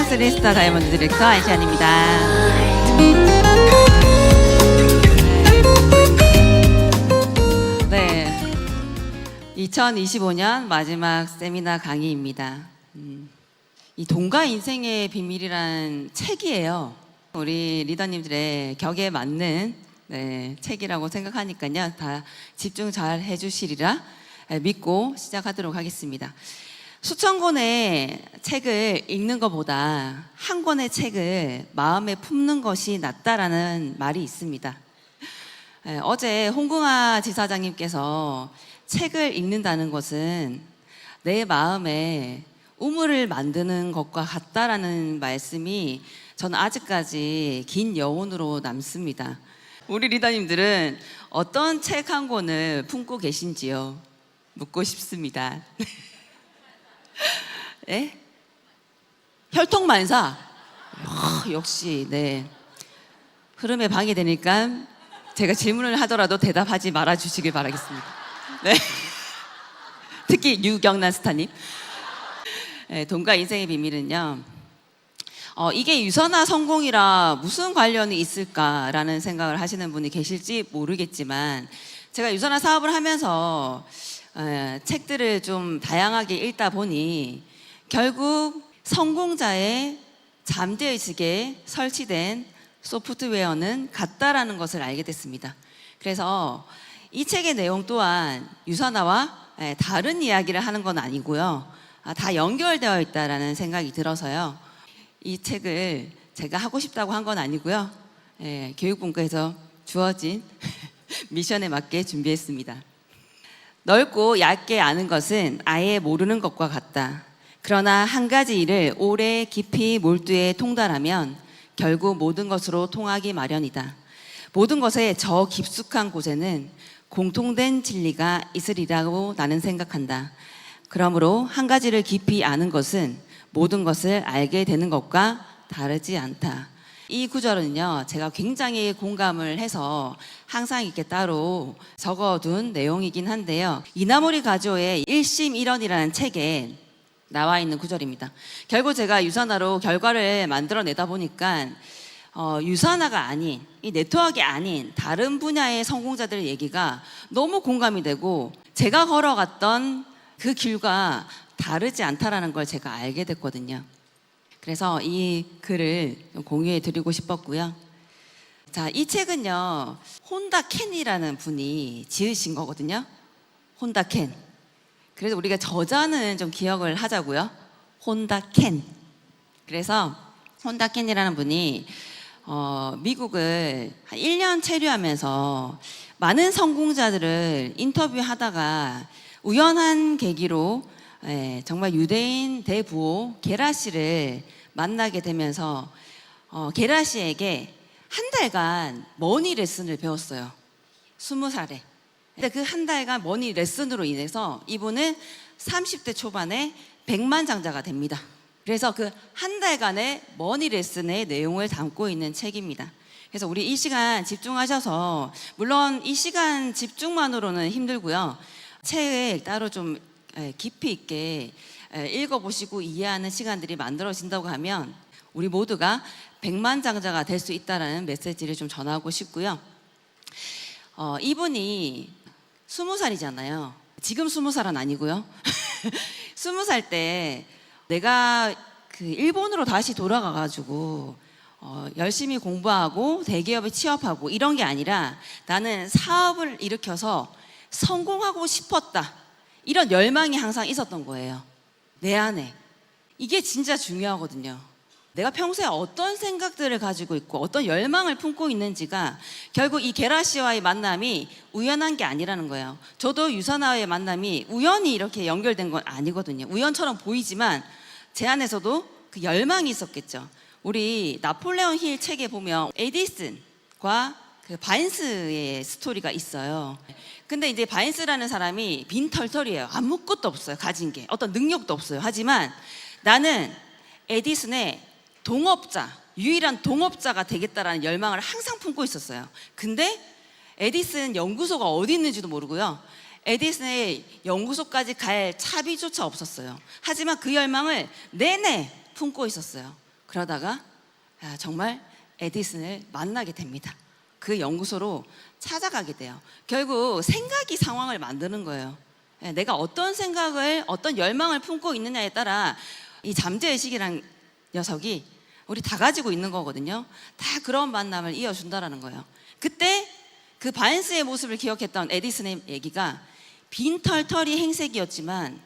쓰리스타 다이아몬드 디렉터 안시안입니다. 네, 2025년 마지막 세미나 강의입니다. 이 돈과 인생의 비밀이란 책이에요. 우리 리더님들의 격에 맞는 책이라고 생각하니까요. 다 집중 잘 해주시리라 믿고 시작하도록 하겠습니다. 수천 권의 책을 읽는 것보다 한 권의 책을 마음에 품는 것이 낫다라는 말이 있습니다. 어제 홍궁아 지사장님께서 책을 읽는다는 것은 내 마음에 우물을 만드는 것과 같다라는 말씀이 저는 아직까지 긴 여운으로 남습니다. 우리 리더님들은 어떤 책 한 권을 품고 계신지요? 묻고 싶습니다. 네? 혈통만사. 역시 흐름에 방해되니까 제가 질문을 하더라도 대답하지 말아 주시길 바라겠습니다. 네. 특히 유경란 스타님. 돈과 인생의 비밀은요, 이게 유서나 성공이라 무슨 관련이 있을까라는 생각을 하시는 분이 계실지 모르겠지만, 제가 유서나 사업을 하면서 책들을 좀 다양하게 읽다 보니 결국 성공자의 잠재의식에 설치된 소프트웨어는 같다라는 것을 알게 됐습니다. 그래서 이 책의 내용 또한 유서나와 다른 이야기를 하는 건 아니고요, 다 연결되어 있다라는 생각이 들어서요, 이 책을 제가 하고 싶다고 한 건 아니고요, 교육분과에서 주어진 미션에 맞게 준비했습니다. 넓고 얕게 아는 것은 아예 모르는 것과 같다. 그러나 한 가지 일을 오래 깊이 몰두해 통달하면 결국 모든 것으로 통하기 마련이다. 모든 것의 저 깊숙한 곳에는 공통된 진리가 있으리라고 나는 생각한다. 그러므로 한 가지를 깊이 아는 것은 모든 것을 알게 되는 것과 다르지 않다. 이 구절은요, 제가 굉장히 공감을 해서 항상 이렇게 따로 적어둔 내용이긴 한데요, 이나모리 가조의 일심일언이라는 책에 나와 있는 구절입니다. 결국 제가 유서나로 결과를 만들어내다 보니까 유서나가 아닌, 이 네트워크가 아닌 다른 분야의 성공자들의 얘기가 너무 공감이 되고 제가 걸어갔던 그 길과 다르지 않다라는 걸 제가 알게 됐거든요. 그래서 이 글을 공유해 드리고 싶었고요. 자, 이 책은요, 혼다 켄이라는 분이 지으신 거거든요. 혼다 켄. 그래서 우리가 저자는 좀 기억을 하자고요. 혼다 켄. 그래서 혼다 켄이라는 분이 미국을 한 1년 체류하면서 많은 성공자들을 인터뷰하다가 우연한 계기로 정말 유대인 대부호 게라 씨를 만나게 되면서 게라 씨에게 한 달간 머니 레슨을 배웠어요. 20살에. 근데 그 한 달간 머니 레슨으로 인해서 이분은 30대 초반에 백만장자가 됩니다. 그래서 그 한 달간의 머니 레슨의 내용을 담고 있는 책입니다. 그래서 우리 이 시간 집중하셔서, 물론 이 시간 집중만으로는 힘들고요, 책을 따로 좀 깊이 있게 읽어보시고 이해하는 시간들이 만들어진다고 하면 우리 모두가 백만장자가 될 수 있다는 메시지를 좀 전하고 싶고요. 이분이 20살이잖아요. 지금 20살은 아니고요. 20살 때 내가 그 일본으로 다시 돌아가가지고 열심히 공부하고 대기업에 취업하고 이런 게 아니라 나는 사업을 일으켜서 성공하고 싶었다, 이런 열망이 항상 있었던 거예요, 내 안에. 이게 진짜 중요하거든요. 내가 평소에 어떤 생각들을 가지고 있고 어떤 열망을 품고 있는지가 결국 이 게라 씨와의 만남이 우연한 게 아니라는 거예요. 저도 유서나와의 만남이 우연히 이렇게 연결된 건 아니거든요. 우연처럼 보이지만 제 안에서도 그 열망이 있었겠죠. 우리 나폴레옹 힐 책에 보면 에디슨과 그 바인스의 스토리가 있어요. 근데 이제 바인스라는 사람이 빈털털이에요. 아무것도 없어요. 가진 게 어떤 능력도 없어요. 하지만 나는 에디슨의 동업자, 유일한 동업자가 되겠다라는 열망을 항상 품고 있었어요. 근데 에디슨 연구소가 어디 있는지도 모르고요, 에디슨의 연구소까지 갈 차비조차 없었어요. 하지만 그 열망을 내내 품고 있었어요. 그러다가 정말 에디슨을 만나게 됩니다. 그 연구소로 찾아가게 돼요. 결국 생각이 상황을 만드는 거예요. 내가 어떤 생각을, 어떤 열망을 품고 있느냐에 따라 이 잠재의식이란 녀석이 우리 다 가지고 있는 거거든요. 다 그런 만남을 이어준다라는 거예요. 그때 그 바이언스의 모습을 기억했던 에디슨의 얘기가 빈털터리 행색이었지만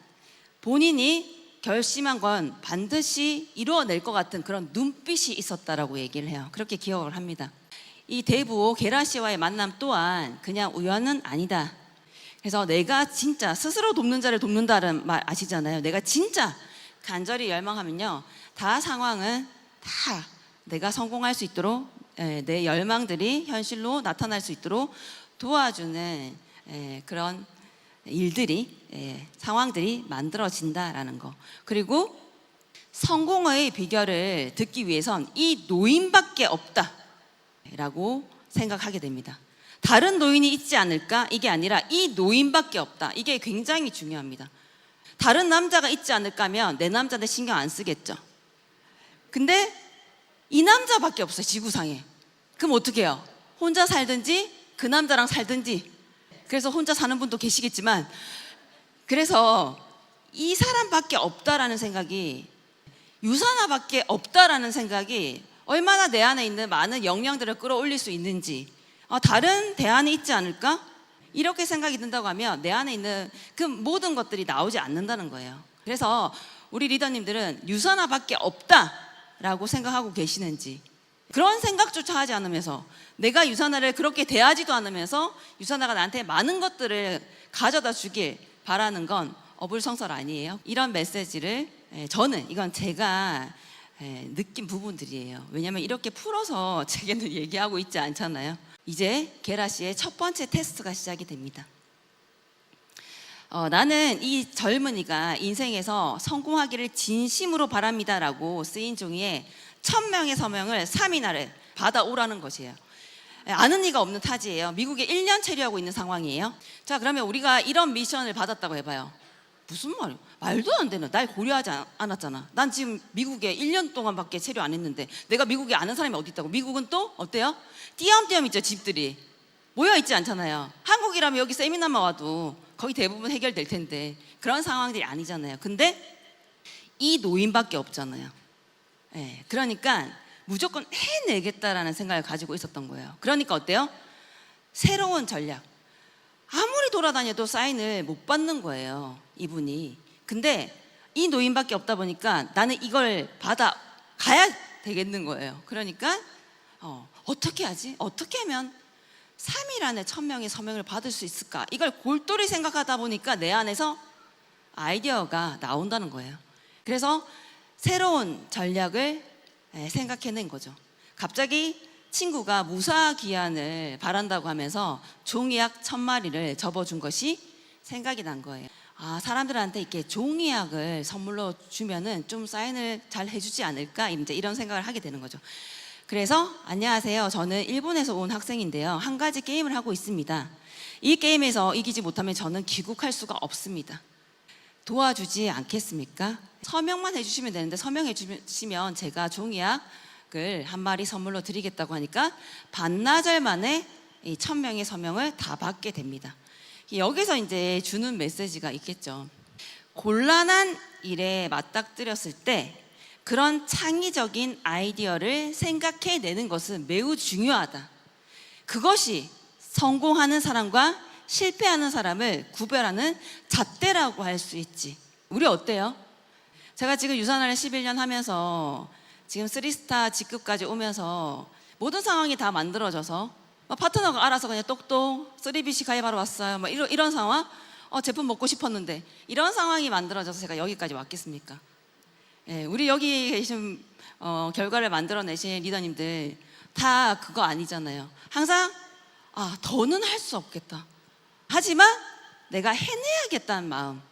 본인이 결심한 건 반드시 이루어낼 것 같은 그런 눈빛이 있었다라고 얘기를 해요. 그렇게 기억을 합니다. 이 대부 게라시아와의 만남 또한 그냥 우연은 아니다. 그래서 내가 진짜 스스로 돕는 자를 돕는다는 말 아시잖아요. 내가 진짜 간절히 열망하면요, 다 상황은 다 내가 성공할 수 있도록, 내 열망들이 현실로 나타날 수 있도록 도와주는 그런 일들이, 상황들이 만들어진다라는 거. 그리고 성공의 비결을 듣기 위해선 이 노인밖에 없다라고 생각하게 됩니다. 다른 노인이 있지 않을까? 이게 아니라 이 노인밖에 없다. 이게 굉장히 중요합니다. 다른 남자가 있지 않을까 하면 내 남자한테 신경 안 쓰겠죠. 근데 이 남자밖에 없어요, 지구상에. 그럼 어떻게 해요? 혼자 살든지 그 남자랑 살든지. 그래서 혼자 사는 분도 계시겠지만, 그래서 이 사람밖에 없다라는 생각이, 유산화밖에 없다라는 생각이 얼마나 내 안에 있는 많은 역량들을 끌어올릴 수 있는지, 다른 대안이 있지 않을까? 이렇게 생각이 든다고 하면 내 안에 있는 그 모든 것들이 나오지 않는다는 거예요. 그래서 우리 리더님들은 유산화밖에 없다라고 생각하고 계시는지, 그런 생각조차 하지 않으면서, 내가 유산화를 그렇게 대하지도 않으면서 유산화가 나한테 많은 것들을 가져다 주길 바라는 건 어불성설 아니에요. 이런 메시지를, 저는 이건 제가 느낀 부분들이에요. 왜냐하면 이렇게 풀어서 제게는 얘기하고 있지 않잖아요. 이제 게라 씨의 첫 번째 테스트가 시작이 됩니다. 나는 이 젊은이가 인생에서 성공하기를 진심으로 바랍니다라고 쓰인 종이에 1000명의 서명을 3일날에 받아오라는 것이에요. 아는 이가 없는 타지예요. 미국에 1년 체류하고 있는 상황이에요. 자, 그러면 우리가 이런 미션을 받았다고 해봐요. 무슨 말이야? 말도 안 되는, 날 고려하지 않았잖아. 난 지금 미국에 1년 동안밖에 체류 안 했는데 내가 미국에 아는 사람이 어디 있다고. 미국은 또 어때요? 띄엄띄엄 있죠. 집들이 모여 있지 않잖아요. 한국이라면 여기 세미나만 와도 거의 대부분 해결될 텐데 그런 상황들이 아니잖아요. 근데 이 노인밖에 없잖아요. 그러니까 무조건 해내겠다라는 생각을 가지고 있었던 거예요. 그러니까 어때요? 새로운 전략. 아무리 돌아다녀도 사인을 못 받는 거예요, 이분이. 근데 이 노인밖에 없다 보니까 나는 이걸 받아 가야 되겠는 거예요. 그러니까 어떻게 하지? 어떻게 하면 3일 안에 1000명의 서명을 받을 수 있을까? 이걸 골똘히 생각하다 보니까 내 안에서 아이디어가 나온다는 거예요. 그래서 새로운 전략을 생각해낸 거죠. 갑자기 친구가 무사기한을 바란다고 하면서 종이약 1000마리를 접어준 것이 생각이 난 거예요. 사람들한테 이렇게 종이약을 선물로 주면은 좀 사인을 잘 해주지 않을까, 이제 이런 생각을 하게 되는 거죠. 그래서 안녕하세요, 저는 일본에서 온 학생인데요, 한 가지 게임을 하고 있습니다. 이 게임에서 이기지 못하면 저는 귀국할 수가 없습니다. 도와주지 않겠습니까? 서명만 해주시면 되는데, 서명해 주시면 제가 종이약을 한 마리 선물로 드리겠다고 하니까 반나절 만에 이 1000명의 서명을 다 받게 됩니다. 여기서 이제 주는 메시지가 있겠죠. 곤란한 일에 맞닥뜨렸을 때 그런 창의적인 아이디어를 생각해내는 것은 매우 중요하다. 그것이 성공하는 사람과 실패하는 사람을 구별하는 잣대라고 할 수 있지. 우리 어때요? 제가 지금 유산화를 11년 하면서 지금 3스타 직급까지 오면서 모든 상황이 다 만들어져서 파트너가 알아서 그냥 똑똑 3BC 가입하러 왔어요, 이런 상황. 제품 먹고 싶었는데 이런 상황이 만들어져서 제가 여기까지 왔겠습니까? 우리 여기 계신 결과를 만들어내신 리더님들 다 그거 아니잖아요. 항상 더는 할 수 없겠다, 하지만 내가 해내야겠다는 마음,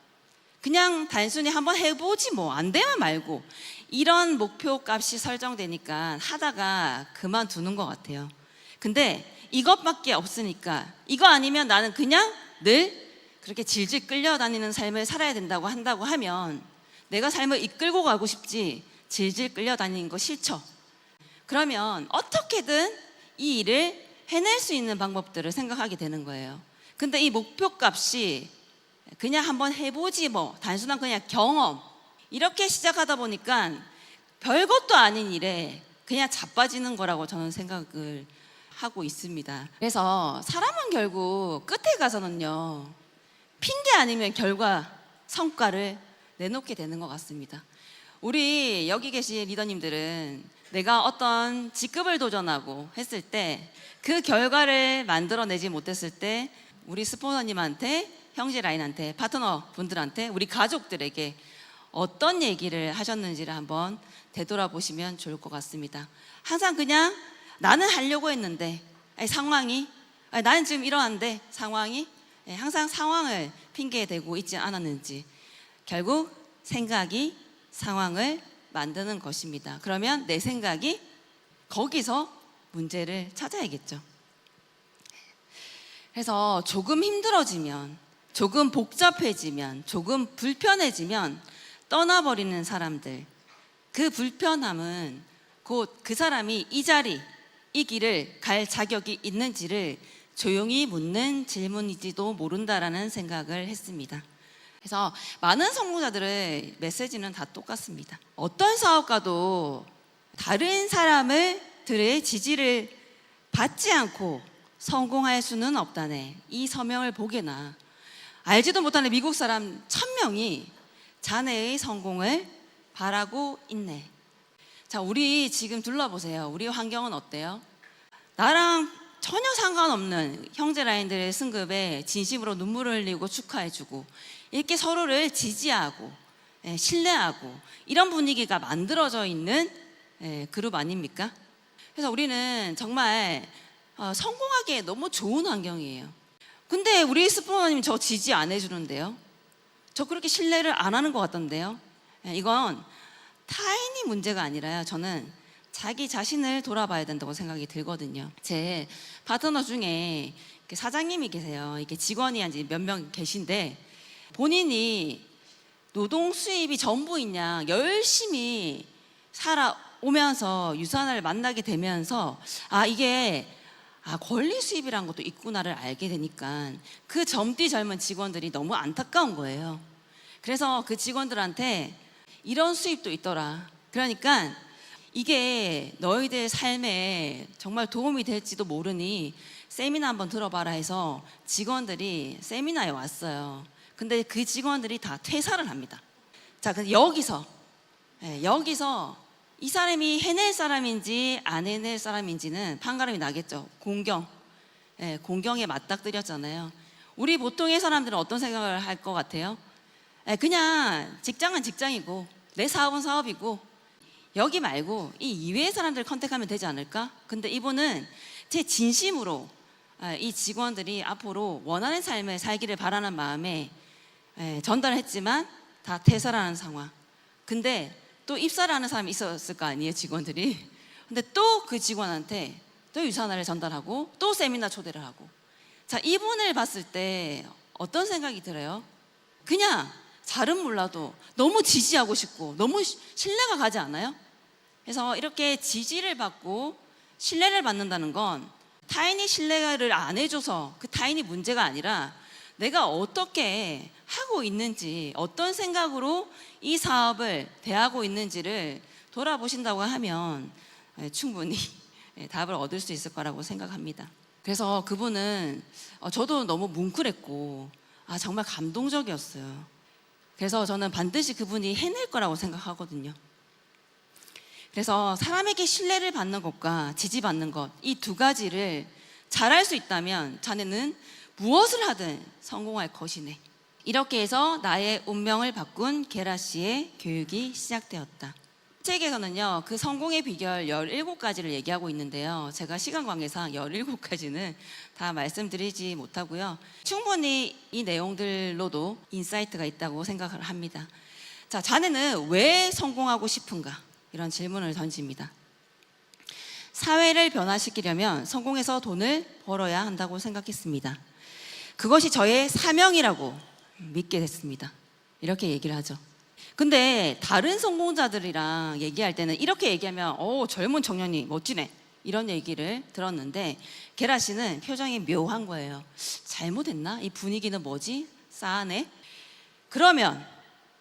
그냥 단순히 한번 해보지 뭐 안 되면 말고, 이런 목표 값이 설정되니까 하다가 그만두는 것 같아요. 근데 이것밖에 없으니까, 이거 아니면 나는 그냥 늘 그렇게 질질 끌려다니는 삶을 살아야 된다고 한다고 하면 내가 삶을 이끌고 가고 싶지 질질 끌려다니는 거 싫죠? 그러면 어떻게든 이 일을 해낼 수 있는 방법들을 생각하게 되는 거예요. 근데 이 목표값이 그냥 한번 해보지 뭐, 단순한 그냥 경험, 이렇게 시작하다 보니까 별것도 아닌 일에 그냥 자빠지는 거라고 저는 생각을 하고 있습니다. 그래서 사람은 결국 끝에 가서는요, 핑계 아니면 결과, 성과를 내놓게 되는 것 같습니다. 우리 여기 계신 리더님들은 내가 어떤 직급을 도전하고 했을 때 그 결과를 만들어내지 못했을 때 우리 스포너님한테, 형제 라인한테, 파트너 분들한테, 우리 가족들에게 어떤 얘기를 하셨는지를 한번 되돌아보시면 좋을 것 같습니다. 항상 그냥 나는 하려고 했는데 상황이, 나는 지금 이러한데 상황이, 항상 상황을 핑계대고 있지 않았는지, 결국 생각이 상황을 만드는 것입니다. 그러면 내 생각이 거기서 문제를 찾아야겠죠. 그래서 조금 힘들어지면, 조금 복잡해지면, 조금 불편해지면 떠나버리는 사람들, 그 불편함은 곧 그 사람이 이 자리, 이 길을 갈 자격이 있는지를 조용히 묻는 질문이지도 모른다라는 생각을 했습니다. 그래서 많은 성공자들의 메시지는 다 똑같습니다. 어떤 사업가도 다른 사람들의 지지를 받지 않고 성공할 수는 없다네. 이 서명을 보게나 알지도 못하는 미국 사람 1000명이 자네의 성공을 바라고 있네. 자, 우리 지금 둘러보세요. 우리 환경은 어때요? 나랑 전혀 상관없는 형제 라인들의 승급에 진심으로 눈물을 흘리고 축하해주고 이렇게 서로를 지지하고 신뢰하고 이런 분위기가 만들어져 있는 그룹 아닙니까? 그래서 우리는 정말 성공하기에 너무 좋은 환경이에요. 근데 우리 스포너님 저 지지 안 해주는데요? 저 그렇게 신뢰를 안 하는 것 같던데요? 이건 타인이 문제가 아니라요, 저는 자기 자신을 돌아봐야 된다고 생각이 들거든요. 제 파트너 중에 사장님이 계세요. 이렇게 직원이 한 몇 명 계신데 본인이 노동 수입이 전부인 양 열심히 살아오면서 유산을 만나게 되면서 이게 권리 수입이라는 것도 있구나를 알게 되니까 그 젊디 젊은 직원들이 너무 안타까운 거예요. 그래서 그 직원들한테 이런 수입도 있더라. 그러니까 이게 너희들 삶에 정말 도움이 될지도 모르니 세미나 한번 들어봐라 해서 직원들이 세미나에 왔어요. 근데 그 직원들이 다 퇴사를 합니다. 자, 근데 여기서 이 사람이 해낼 사람인지 안 해낼 사람인지는 판가름이 나겠죠. 공경에 맞닥뜨렸잖아요. 우리 보통의 사람들은 어떤 생각을 할 것 같아요? 그냥 직장은 직장이고 내 사업은 사업이고 여기 말고 이 이외의 사람들을 컨택하면 되지 않을까? 근데 이분은 제 진심으로 이 직원들이 앞으로 원하는 삶을 살기를 바라는 마음에 전달했지만 다 퇴사라는 상황. 근데 또 입사를 하는 사람이 있었을 거 아니에요, 직원들이. 근데 또 그 직원한테 또 유산화를 전달하고 또 세미나 초대를 하고. 자, 이분을 봤을 때 어떤 생각이 들어요? 그냥 잘은 몰라도 너무 지지하고 싶고 너무 신뢰가 가지 않아요? 그래서 이렇게 지지를 받고 신뢰를 받는다는 건 타인이 신뢰를 안 해줘서 그 타인이 문제가 아니라 내가 어떻게 하고 있는지, 어떤 생각으로 이 사업을 대하고 있는지를 돌아보신다고 하면 충분히 답을 얻을 수 있을 거라고 생각합니다. 그래서 그분은 저도 너무 뭉클했고 정말 감동적이었어요. 그래서 저는 반드시 그분이 해낼 거라고 생각하거든요. 그래서 사람에게 신뢰를 받는 것과 지지받는 것, 이 두 가지를 잘할 수 있다면 자네는 무엇을 하든 성공할 것이네. 이렇게 해서 나의 운명을 바꾼 게라 씨의 교육이 시작되었다. 책에서는요, 그 성공의 비결 17가지를 얘기하고 있는데요. 제가 시간 관계상 17가지는 다 말씀드리지 못하고요. 충분히 이 내용들로도 인사이트가 있다고 생각을 합니다. 자, 자네는 왜 성공하고 싶은가? 이런 질문을 던집니다. 사회를 변화시키려면 성공해서 돈을 벌어야 한다고 생각했습니다. 그것이 저의 사명이라고 믿게 됐습니다. 이렇게 얘기를 하죠. 근데 다른 성공자들이랑 얘기할 때는 이렇게 얘기하면 젊은 청년이 멋지네 이런 얘기를 들었는데, 게라 씨는 표정이 묘한 거예요. 잘못했나? 이 분위기는 뭐지? 싸하네. 그러면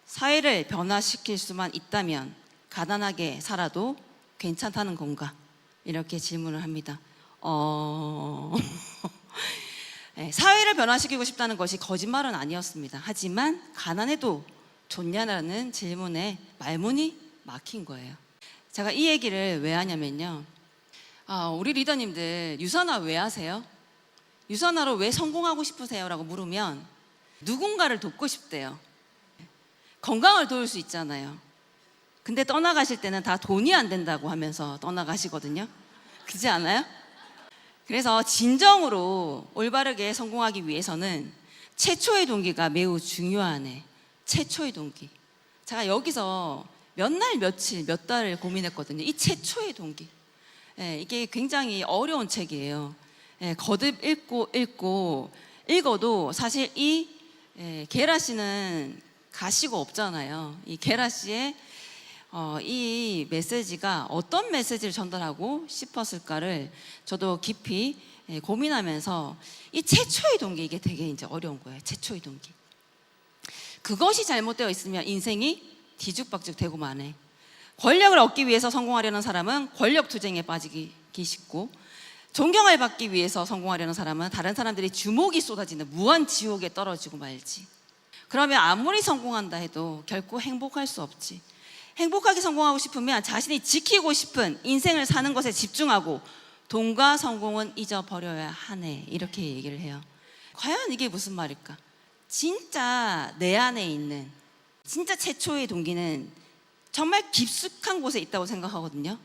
사회를 변화시킬 수만 있다면 가난하게 살아도 괜찮다는 건가? 이렇게 질문을 합니다. 네, 사회를 변화시키고 싶다는 것이 거짓말은 아니었습니다. 하지만 가난해도 좋냐라는 질문에 말문이 막힌 거예요. 제가 이 얘기를 왜 하냐면요, 우리 리더님들 유선화 왜 하세요? 유선화로 왜 성공하고 싶으세요? 라고 물으면 누군가를 돕고 싶대요. 건강을 도울 수 있잖아요. 근데 떠나가실 때는 다 돈이 안 된다고 하면서 떠나가시거든요. 그렇지 않아요? 그래서 진정으로 올바르게 성공하기 위해서는 최초의 동기가 매우 중요하네. 최초의 동기. 제가 여기서 몇 날 며칠 몇 달을 고민했거든요. 이 최초의 동기. 이게 굉장히 어려운 책이에요. 거듭 읽어도 사실 이 게라 씨는 가시가 없잖아요. 이 게라 씨의 이 메시지가 어떤 메시지를 전달하고 싶었을까를 저도 깊이 고민하면서 이 최초의 동기, 이게 되게 이제 어려운 거예요. 최초의 동기. 그것이 잘못되어 있으면 인생이 뒤죽박죽 되고 마네. 권력을 얻기 위해서 성공하려는 사람은 권력 투쟁에 빠지기 쉽고, 존경을 받기 위해서 성공하려는 사람은 다른 사람들이 주목이 쏟아지는 무한 지옥에 떨어지고 말지. 그러면 아무리 성공한다 해도 결코 행복할 수 없지. 행복하게 성공하고 싶으면 자신이 지키고 싶은 인생을 사는 것에 집중하고 돈과 성공은 잊어버려야 하네. 이렇게 얘기를 해요. 과연 이게 무슨 말일까? 진짜 내 안에 있는 진짜 최초의 동기는 정말 깊숙한 곳에 있다고 생각하거든요.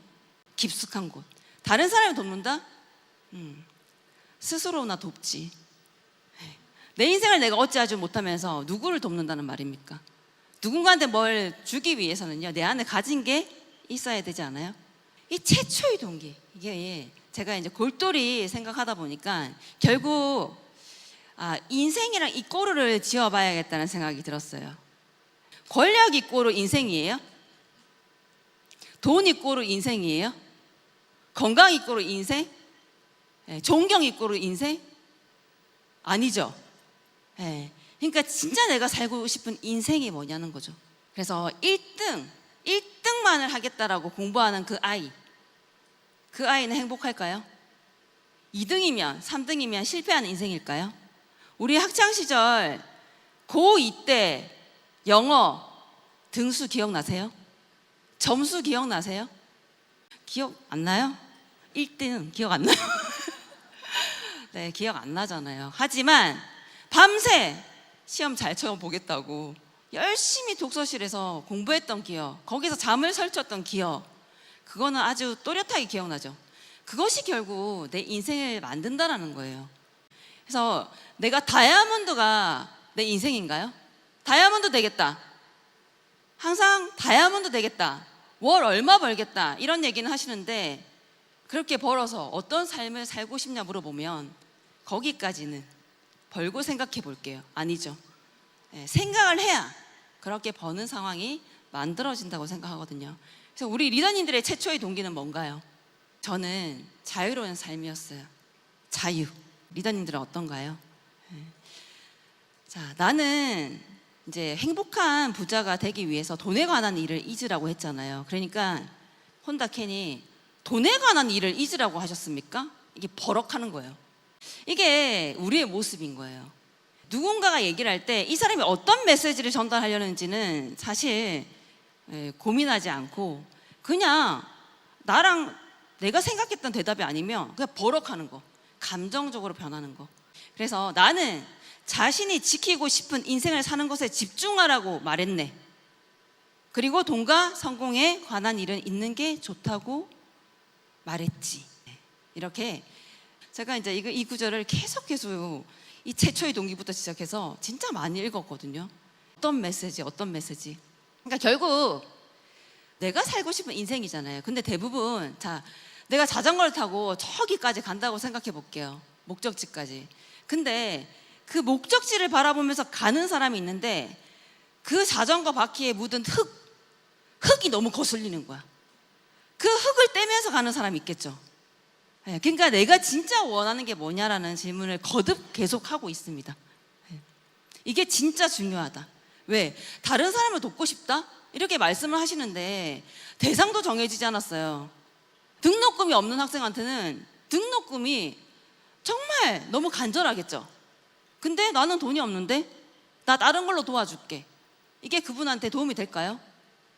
깊숙한 곳. 다른 사람을 돕는다? 스스로나 돕지. 내 인생을 내가 어찌하지 못하면서 누구를 돕는다는 말입니까? 누군가한테 뭘 주기 위해서는요, 내 안에 가진 게 있어야 되지 않아요? 이 최초의 동기, 이게 제가 이제 골똘히 생각하다 보니까 결국 인생이랑 이 꼬르를 지어봐야겠다는 생각이 들었어요. 권력 이꼬르 인생이에요? 돈 이꼬르 인생이에요? 건강 이꼬르 인생? 존경 이꼬르 인생? 아니죠. 그러니까 진짜 내가 살고 싶은 인생이 뭐냐는 거죠. 그래서 1등만을 하겠다라고 공부하는 그 아이는 행복할까요? 2등이면 3등이면 실패하는 인생일까요? 우리 학창시절 고2 때 영어 등수 기억나세요? 점수 기억나세요? 기억 안 나요? 1등 기억 안 나요? 네, 기억 안 나잖아요. 하지만 밤새 시험 잘 쳐보겠다고 열심히 독서실에서 공부했던 기억, 거기서 잠을 설쳤던 기억, 그거는 아주 또렷하게 기억나죠. 그것이 결국 내 인생을 만든다라는 거예요. 그래서 내가 다이아몬드가 내 인생인가요? 다이아몬드 되겠다, 항상 다이아몬드 되겠다, 월 얼마 벌겠다, 이런 얘기는 하시는데, 그렇게 벌어서 어떤 삶을 살고 싶냐 물어보면 거기까지는 벌고 생각해 볼게요. 아니죠. 생각을 해야 그렇게 버는 상황이 만들어진다고 생각하거든요. 그래서 우리 리더님들의 최초의 동기는 뭔가요? 저는 자유로운 삶이었어요. 자유. 리더님들은 어떤가요? 자, 나는 이제 행복한 부자가 되기 위해서 돈에 관한 일을 잊으라고 했잖아요. 그러니까 혼다 켄이 돈에 관한 일을 잊으라고 하셨습니까? 이게 버럭하는 거예요. 이게 우리의 모습인 거예요. 누군가가 얘기를 할 때 이 사람이 어떤 메시지를 전달하려는지는 사실 고민하지 않고 그냥 나랑 내가 생각했던 대답이 아니면 그냥 버럭하는 거, 감정적으로 변하는 거. 그래서 나는 자신이 지키고 싶은 인생을 사는 것에 집중하라고 말했네. 그리고 돈과 성공에 관한 일은 있는 게 좋다고 말했지. 이렇게 제가 이제 이 구절을 계속 이 최초의 동기부터 시작해서 진짜 많이 읽었거든요. 어떤 메시지. 그러니까 결국 내가 살고 싶은 인생이잖아요. 근데 대부분 내가 자전거를 타고 저기까지 간다고 생각해 볼게요. 목적지까지. 근데 그 목적지를 바라보면서 가는 사람이 있는데 그 자전거 바퀴에 묻은 흙이 너무 거슬리는 거야. 그 흙을 떼면서 가는 사람이 있겠죠. 그러니까 내가 진짜 원하는 게 뭐냐라는 질문을 거듭 계속하고 있습니다. 이게 진짜 중요하다. 왜? 다른 사람을 돕고 싶다? 이렇게 말씀을 하시는데 대상도 정해지지 않았어요. 등록금이 없는 학생한테는 등록금이 정말 너무 간절하겠죠. 근데 나는 돈이 없는데 나 다른 걸로 도와줄게. 이게 그분한테 도움이 될까요?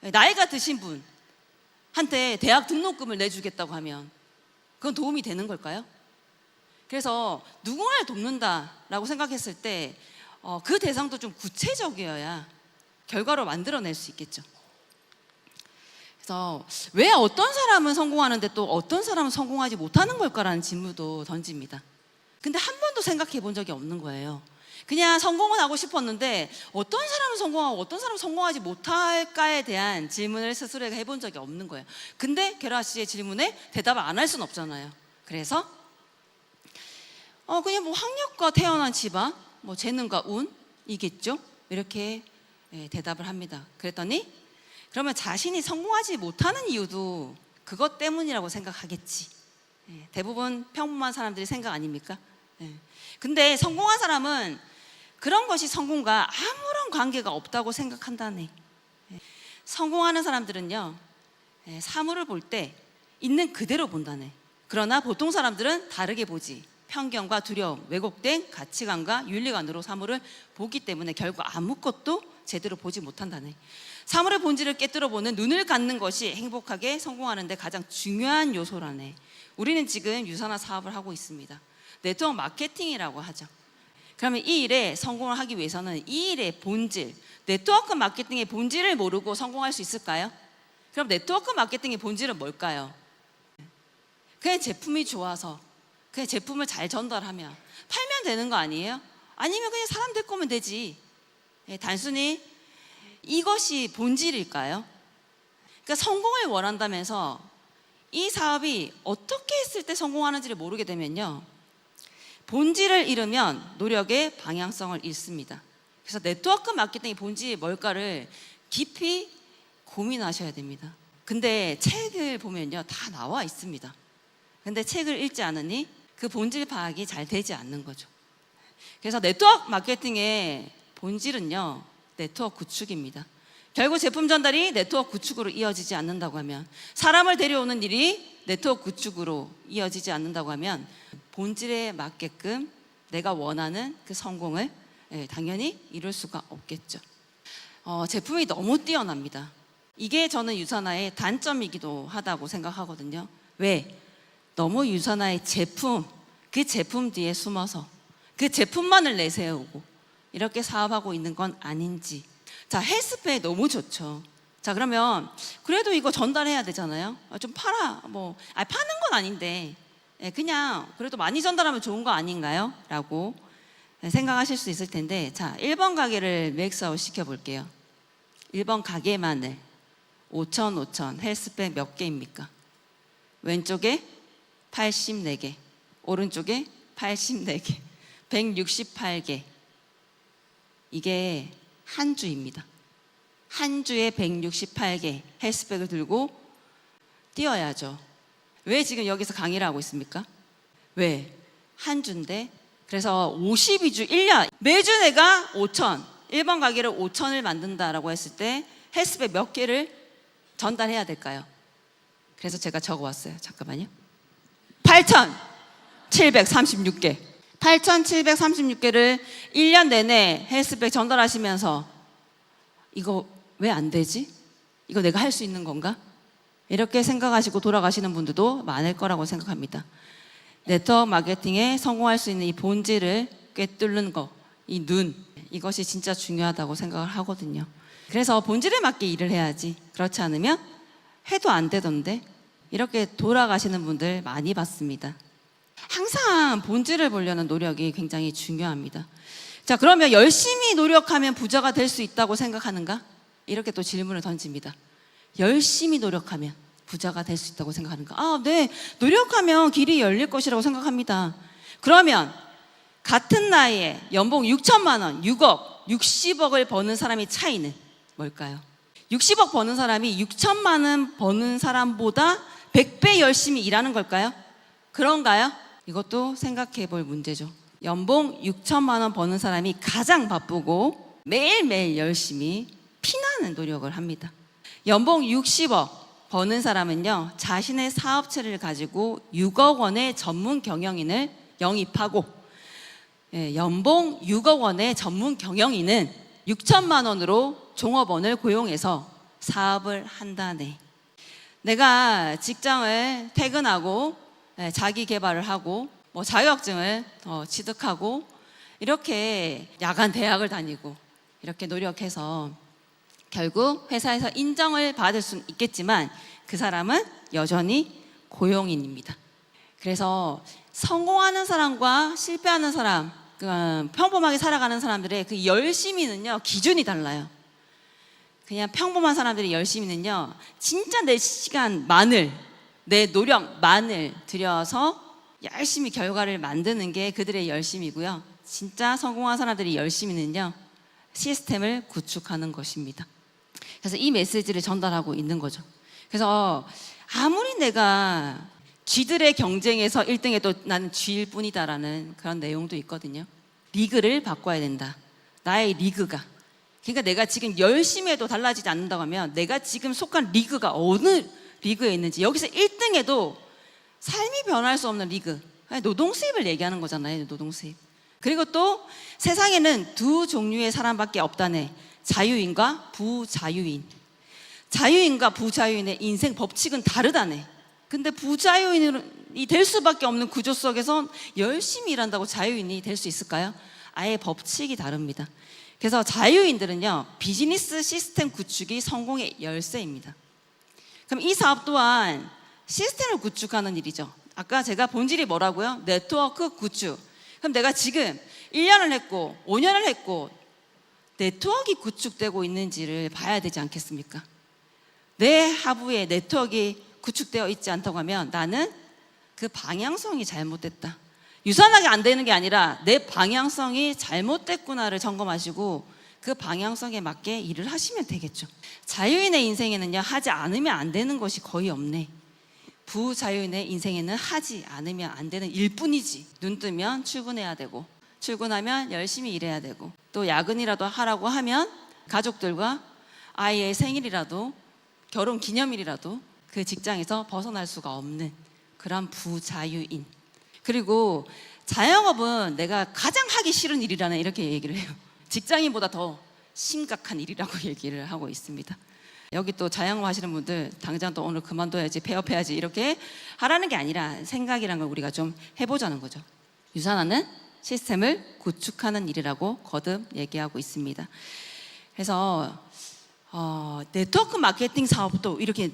나이가 드신 분한테 대학 등록금을 내주겠다고 하면 그건 도움이 되는 걸까요? 그래서 누군가를 돕는다라고 생각했을 때 그 대상도 좀 구체적이어야 결과로 만들어낼 수 있겠죠. 그래서 왜 어떤 사람은 성공하는데 또 어떤 사람은 성공하지 못하는 걸까라는 질문도 던집니다. 근데 한 번도 생각해 본 적이 없는 거예요. 그냥 성공은 하고 싶었는데 어떤 사람은 성공하고 어떤 사람은 성공하지 못할까에 대한 질문을 스스로 해본 적이 없는 거예요. 근데 게라 씨의 질문에 대답을 안 할 수는 없잖아요. 그래서 그냥 뭐 학력과 태어난 집안, 뭐 재능과 운이겠죠. 이렇게 대답을 합니다. 그랬더니 그러면 자신이 성공하지 못하는 이유도 그것 때문이라고 생각하겠지. 대부분 평범한 사람들이 생각 아닙니까? 근데 성공한 사람은 그런 것이 성공과 아무런 관계가 없다고 생각한다네. 성공하는 사람들은요, 사물을 볼 때 있는 그대로 본다네. 그러나 보통 사람들은 다르게 보지. 편견과 두려움, 왜곡된 가치관과 윤리관으로 사물을 보기 때문에 결국 아무것도 제대로 보지 못한다네. 사물의 본질을 깨뜨려보는 눈을 갖는 것이 행복하게 성공하는 데 가장 중요한 요소라네. 우리는 지금 유산화 사업을 하고 있습니다. 네트워크 마케팅이라고 하죠. 그러면 이 일에 성공을 하기 위해서는 이 일의 본질, 네트워크 마케팅의 본질을 모르고 성공할 수 있을까요? 그럼 네트워크 마케팅의 본질은 뭘까요? 그냥 제품이 좋아서 그냥 제품을 잘 전달하면 팔면 되는 거 아니에요? 아니면 그냥 사람 데리고 오면 되지. 단순히 이것이 본질일까요? 그러니까 성공을 원한다면서 이 사업이 어떻게 했을 때 성공하는지를 모르게 되면요, 본질을 잃으면 노력의 방향성을 잃습니다. 그래서 네트워크 마케팅의 본질이 뭘까를 깊이 고민하셔야 됩니다. 근데 책을 보면요, 다 나와 있습니다. 근데 책을 읽지 않으니 그 본질 파악이 잘 되지 않는 거죠. 그래서 네트워크 마케팅의 본질은요, 네트워크 구축입니다. 결국 제품 전달이 네트워크 구축으로 이어지지 않는다고 하면, 사람을 데려오는 일이 네트워크 구축으로 이어지지 않는다고 하면 본질에 맞게끔 내가 원하는 그 성공을 당연히 이룰 수가 없겠죠. 제품이 너무 뛰어납니다. 이게 저는 유산화의 단점이기도 하다고 생각하거든요. 왜? 너무 유산화의 제품, 그 제품 뒤에 숨어서 그 제품만을 내세우고 이렇게 사업하고 있는 건 아닌지. 자, 헬스팩 너무 좋죠. 자, 그러면 그래도 이거 전달해야 되잖아요. 좀 팔아. 파는 건 아닌데 그냥 그래도 많이 전달하면 좋은 거 아닌가요? 라고 생각하실 수 있을 텐데, 자, 1번 가게를 맥스아웃 시켜볼게요. 1번 가게만을 5,000 헬스백 몇 개입니까? 왼쪽에 84개, 오른쪽에 84개, 168개. 이게 한 주입니다. 한 주에 168개 헬스백을 들고 뛰어야죠. 왜 지금 여기서 강의를 하고 있습니까? 왜? 한 주인데. 그래서 52주 1년 매주 내가 5,000, 1번 가게를 5,000을 만든다라고 했을 때 헬스백 몇 개를 전달해야 될까요? 그래서 제가 적어왔어요. 잠깐만요. 8,736개. 8,736개를 1년 내내 헬스백 전달하시면서 이거 왜 안 되지? 이거 내가 할 수 있는 건가? 이렇게 생각하시고 돌아가시는 분들도 많을 거라고 생각합니다. 네트워크 마케팅에 성공할 수 있는 이 본질을 꿰뚫는 거, 이 눈, 이것이 진짜 중요하다고 생각을 하거든요. 그래서 본질에 맞게 일을 해야지, 그렇지 않으면 해도 안 되던데, 이렇게 돌아가시는 분들 많이 봤습니다. 항상 본질을 보려는 노력이 굉장히 중요합니다. 자, 그러면 열심히 노력하면 부자가 될 수 있다고 생각하는가? 이렇게 또 질문을 던집니다. 열심히 노력하면 부자가 될 수 있다고 생각하는가? 네, 노력하면 길이 열릴 것이라고 생각합니다. 그러면 같은 나이에 연봉 6천만 원, 6억, 60억을 버는 사람의 차이는 뭘까요? 60억 버는 사람이 6천만 원 버는 사람보다 100배 열심히 일하는 걸까요? 그런가요? 이것도 생각해 볼 문제죠. 연봉 6천만 원 버는 사람이 가장 바쁘고 매일매일 열심히 피나는 노력을 합니다. 연봉 60억 버는 사람은요, 자신의 사업체를 가지고 6억 원의 전문 경영인을 영입하고, 연봉 6억 원의 전문 경영인은 6천만 원으로 종업원을 고용해서 사업을 한다네. 내가 직장을 퇴근하고 자기 개발을 하고 뭐 자격증을 취득하고 이렇게 야간 대학을 다니고 이렇게 노력해서 결국 회사에서 인정을 받을 수는 있겠지만 그 사람은 여전히 고용인입니다. 그래서 성공하는 사람과 실패하는 사람, 평범하게 살아가는 사람들의 그 열심히는요, 기준이 달라요. 그냥 평범한 사람들의 열심히는요, 진짜 내 시간만을, 내 노력만을 들여서 열심히 결과를 만드는 게 그들의 열심이고요. 진짜 성공한 사람들의 열심히는요, 시스템을 구축하는 것입니다. 그래서 이 메시지를 전달하고 있는 거죠. 그래서 아무리 내가 쥐들의 경쟁에서 1등해도 나는 쥐일 뿐이다라는 그런 내용도 있거든요. 리그를 바꿔야 된다. 나의 리그가. 그러니까 내가 지금 열심히 해도 달라지지 않는다고 하면 내가 지금 속한 리그가 어느 리그에 있는지, 여기서 1등해도 삶이 변할 수 없는 리그, 노동 수입을 얘기하는 거잖아요. 노동 수입. 그리고 또 세상에는 두 종류의 사람밖에 없다네. 자유인과 부자유인. 자유인과 부자유인의 인생 법칙은 다르다네. 근데 부자유인이 될 수밖에 없는 구조 속에서 열심히 일한다고 자유인이 될 수 있을까요? 아예 법칙이 다릅니다. 그래서 자유인들은요, 비즈니스 시스템 구축이 성공의 열쇠입니다. 그럼 이 사업 또한 시스템을 구축하는 일이죠. 아까 제가 본질이 뭐라고요? 네트워크 구축. 그럼 내가 지금 1년을 했고 5년을 했고 네트워크가 구축되고 있는지를 봐야 되지 않겠습니까? 내 하부에 네트워크가 구축되어 있지 않다고 하면 나는 그 방향성이 잘못됐다. 유산하게 안 되는 게 아니라 내 방향성이 잘못됐구나를 점검하시고 그 방향성에 맞게 일을 하시면 되겠죠. 자유인의 인생에는요, 하지 않으면 안 되는 것이 거의 없네. 부자유인의 인생에는 하지 않으면 안 되는 일뿐이지. 눈 뜨면 출근해야 되고, 출근하면 열심히 일해야 되고, 또 야근이라도 하라고 하면 가족들과 아이의 생일이라도 결혼 기념일이라도 그 직장에서 벗어날 수가 없는 그런 부자유인. 그리고 자영업은 내가 가장 하기 싫은 일이라는 이렇게 얘기를 해요. 직장인보다 더 심각한 일이라고 얘기를 하고 있습니다. 여기 또 자영업 하시는 분들 당장 또 오늘 그만둬야지, 폐업해야지 이렇게 하라는 게 아니라 생각이라는 걸 우리가 좀 해보자는 거죠. 유산하는 시스템을 구축하는 일이라고 거듭 얘기하고 있습니다. 그래서 네트워크 마케팅 사업도 이렇게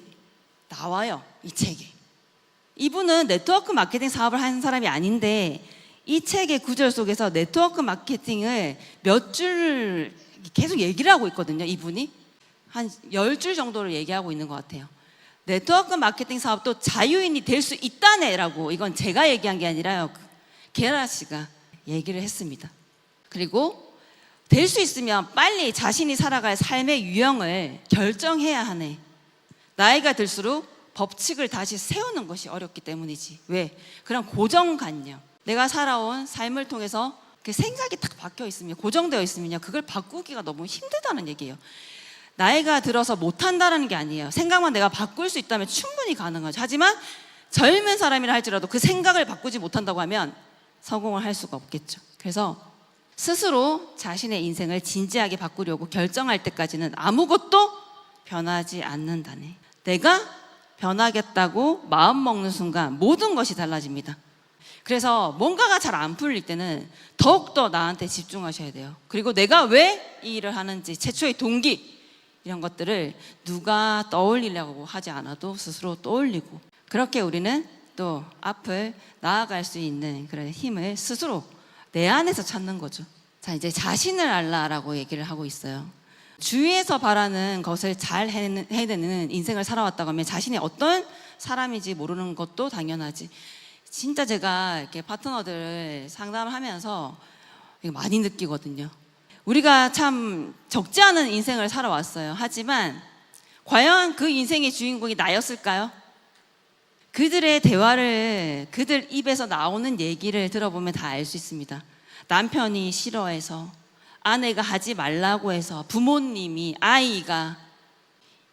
나와요, 이 책에. 이분은 네트워크 마케팅 사업을 하는 사람이 아닌데 이 책의 구절 속에서 네트워크 마케팅을 몇 줄 계속 얘기를 하고 있거든요. 이분이 한 10줄 정도를 얘기하고 있는 것 같아요. 네트워크 마케팅 사업도 자유인이 될 수 있다네 라고, 이건 제가 얘기한 게 아니라요, 게라 씨가 얘기를 했습니다. 그리고 될 수 있으면 빨리 자신이 살아갈 삶의 유형을 결정해야 하네. 나이가 들수록 법칙을 다시 세우는 것이 어렵기 때문이지. 왜? 그런 고정관념, 내가 살아온 삶을 통해서 그 생각이 딱 박혀 있으면, 고정되어 있으면요, 그걸 바꾸기가 너무 힘들다는 얘기예요. 나이가 들어서 못한다는 게 아니에요. 생각만 내가 바꿀 수 있다면 충분히 가능하죠. 하지만 젊은 사람이라 할지라도 그 생각을 바꾸지 못한다고 하면 성공을 할 수가 없겠죠. 그래서 스스로 자신의 인생을 진지하게 바꾸려고 결정할 때까지는 아무것도 변하지 않는다네. 내가 변하겠다고 마음먹는 순간 모든 것이 달라집니다. 그래서 뭔가가 잘 안 풀릴 때는 더욱더 나한테 집중하셔야 돼요. 그리고 내가 왜 이 일을 하는지, 최초의 동기, 이런 것들을 누가 떠올리려고 하지 않아도 스스로 떠올리고, 그렇게 우리는 또 앞을 나아갈 수 있는 그런 힘을 스스로 내 안에서 찾는 거죠. 자, 이제 자신을 알라라고 얘기를 하고 있어요. 주위에서 바라는 것을 잘 해내는 인생을 살아왔다고 하면 자신이 어떤 사람인지 모르는 것도 당연하지. 진짜 제가 이렇게 파트너들을 상담을 하면서 많이 느끼거든요. 우리가 참 적지 않은 인생을 살아왔어요. 하지만 과연 그 인생의 주인공이 나였을까요? 그들의 대화를, 그들 입에서 나오는 얘기를 들어보면 다 알 수 있습니다. 남편이 싫어해서, 아내가 하지 말라고 해서, 부모님이, 아이가.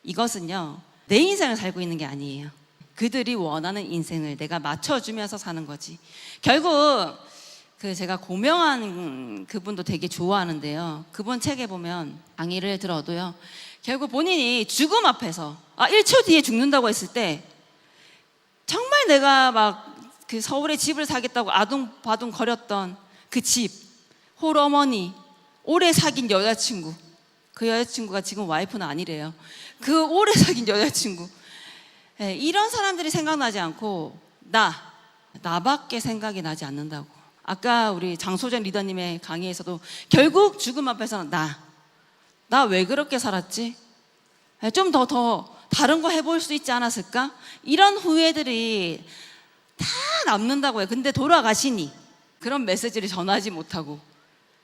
이것은요, 내 인생을 살고 있는 게 아니에요. 그들이 원하는 인생을 내가 맞춰주면서 사는 거지. 결국 제가 고명한 그분도 되게 좋아하는데요. 그분 책에 보면 강의를 들어도요, 결국 본인이 죽음 앞에서 1초 뒤에 죽는다고 했을 때 정말 내가 막 그 서울에 집을 사겠다고 아둥바둥 거렸던 그 집, 홀어머니, 오래 사귄 여자친구, 그 여자친구가 지금 와이프는 아니래요. 그 오래 사귄 여자친구, 이런 사람들이 생각나지 않고 나밖에 생각이 나지 않는다고. 아까 우리 장소전 리더님의 강의에서도 결국 죽음 앞에서는 나 왜 그렇게 살았지? 좀 더 다른 거 해볼 수 있지 않았을까? 이런 후회들이 다 남는다고 해요. 근데 돌아가시니 그런 메시지를 전하지 못하고,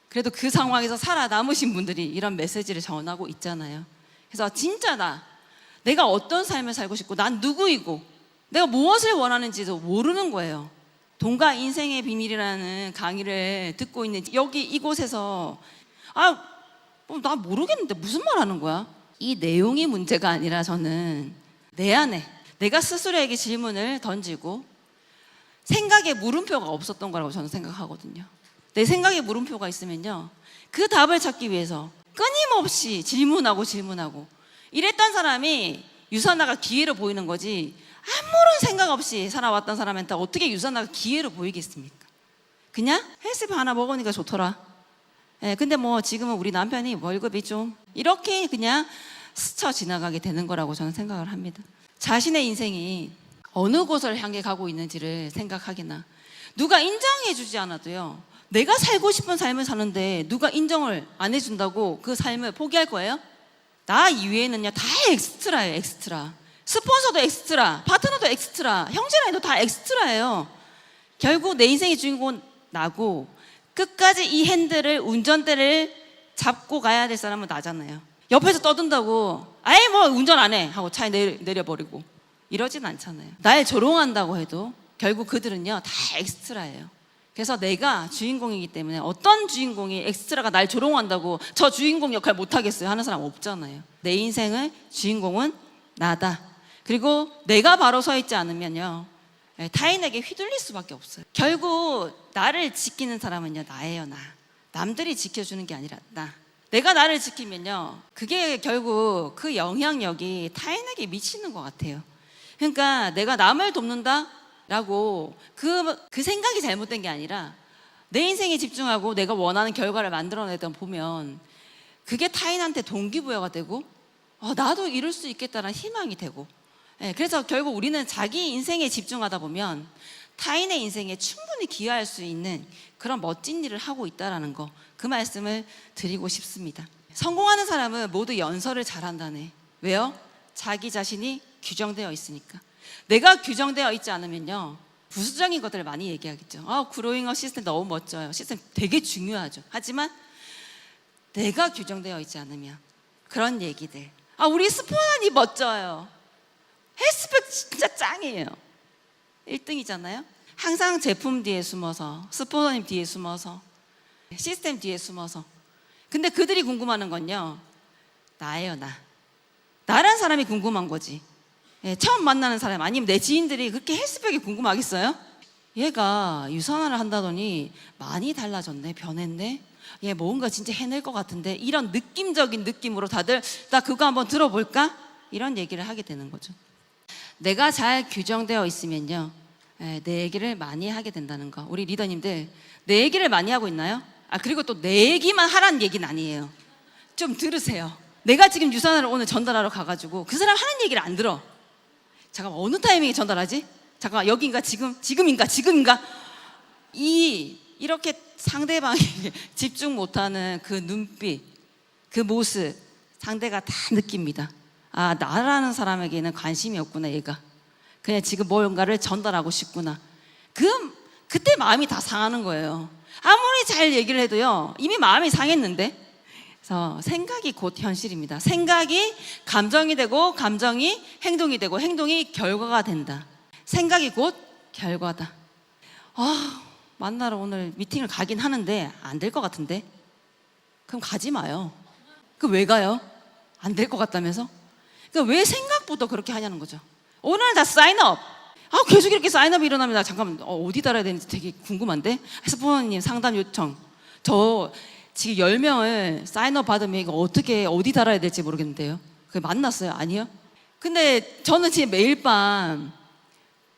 그래도 그 상황에서 살아남으신 분들이 이런 메시지를 전하고 있잖아요. 그래서 진짜 내가 어떤 삶을 살고 싶고, 난 누구이고, 내가 무엇을 원하는지도 모르는 거예요. 돈과 인생의 비밀이라는 강의를 듣고 있는 여기 이곳에서 나 모르겠는데 무슨 말 하는 거야? 이 내용이 문제가 아니라 저는 내 안에 내가 스스로에게 질문을 던지고 생각에 물음표가 없었던 거라고 저는 생각하거든요. 내 생각에 물음표가 있으면요, 그 답을 찾기 위해서 끊임없이 질문하고 이랬던 사람이 유산화가 기회로 보이는 거지, 아무런 생각 없이 살아왔던 사람한테 어떻게 유산화가 기회로 보이겠습니까? 그냥 헬스비 하나 먹으니까 좋더라. 근데 뭐 지금은 우리 남편이 월급이 좀 이렇게 그냥 스쳐 지나가게 되는 거라고 저는 생각을 합니다. 자신의 인생이 어느 곳을 향해 가고 있는지를 생각하기나, 누가 인정해 주지 않아도요, 내가 살고 싶은 삶을 사는데 누가 인정을 안 해준다고 그 삶을 포기할 거예요? 나 이외에는요 다 엑스트라예요. 엑스트라. 스폰서도 엑스트라, 파트너도 엑스트라, 형제라도 다 엑스트라예요. 결국 내 인생의 주인공은 나고, 끝까지 이 핸들을, 운전대를 잡고 가야 될 사람은 나잖아요. 옆에서 떠든다고 뭐 운전 안 해 하고 차에 내려버리고 이러진 않잖아요. 날 조롱한다고 해도 결국 그들은요 다 엑스트라예요. 그래서 내가 주인공이기 때문에 어떤 주인공이 엑스트라가 날 조롱한다고 저 주인공 역할 못하겠어요 하는 사람 없잖아요. 내 인생의 주인공은 나다. 그리고 내가 바로 서 있지 않으면요, 타인에게 휘둘릴 수밖에 없어요. 결국 나를 지키는 사람은요 나예요. 남들이 지켜주는 게 아니라 내가 나를 지키면요, 그게 결국 그 영향력이 타인에게 미치는 것 같아요. 그러니까 내가 남을 돕는다 라고 그 생각이 잘못된 게 아니라 내 인생에 집중하고 내가 원하는 결과를 만들어내다 보면 그게 타인한테 동기부여가 되고 나도 이룰 수 있겠다는 희망이 되고, 그래서 결국 우리는 자기 인생에 집중하다 보면 타인의 인생에 충분히 기여할 수 있는 그런 멋진 일을 하고 있다는 거, 그 말씀을 드리고 싶습니다. 성공하는 사람은 모두 연설을 잘한다네. 왜요? 자기 자신이 규정되어 있으니까. 내가 규정되어 있지 않으면요, 부수적인 것들을 많이 얘기하겠죠. 그로잉업 시스템 너무 멋져요. 시스템 되게 중요하죠. 하지만 내가 규정되어 있지 않으면 그런 얘기들, 우리 스포너님 멋져요. 헬스백 진짜 짱이에요. 1등이잖아요. 항상 제품 뒤에 숨어서, 스포너님 뒤에 숨어서, 시스템 뒤에 숨어서. 근데 그들이 궁금하는 건요, 나예요. 나란 사람이 궁금한 거지. 처음 만나는 사람, 아니면 내 지인들이 그렇게 헬스백이 궁금하겠어요? 얘가 유산화를 한다더니 많이 달라졌네, 변했네, 얘 뭔가 진짜 해낼 것 같은데, 이런 느낌적인 느낌으로 다들 나 그거 한번 들어볼까? 이런 얘기를 하게 되는 거죠. 내가 잘 규정되어 있으면요, 내 얘기를 많이 하게 된다는 거. 우리 리더님들 내 얘기를 많이 하고 있나요? 그리고 또 내 얘기만 하라는 얘기는 아니에요. 좀 들으세요. 내가 지금 유산화를 오늘 전달하러 가가지고 그 사람 하는 얘기를 안 들어. 잠깐만, 어느 타이밍에 전달하지? 잠깐만, 여기인가? 지금인가? 이렇게 상대방에게 집중 못하는 그 눈빛, 그 모습, 상대가 다 느낍니다. 나라는 사람에게는 관심이 없구나, 얘가. 그냥 지금 뭔가를 전달하고 싶구나. 그때 마음이 다 상하는 거예요. 아무리 잘 얘기를 해도요, 이미 마음이 상했는데, 그래서 생각이 곧 현실입니다. 생각이 감정이 되고 감정이 행동이 되고 행동이 결과가 된다. 생각이 곧 결과다. 만나러 오늘 미팅을 가긴 하는데 안 될 것 같은데? 그럼 가지 마요. 왜 가요? 안 될 것 같다면서? 왜 생각부터 그렇게 하냐는 거죠. 오늘 다 사인업. 계속 이렇게 사인업이 일어납니다. 잠깐만, 어디 달아야 되는지 되게 궁금한데? 스포너님 상담 요청. 저 지금 10명을 사인업 받으면 이거 어디 달아야 될지 모르겠는데요. 그게 만났어요? 아니요? 근데 저는 지금 매일 밤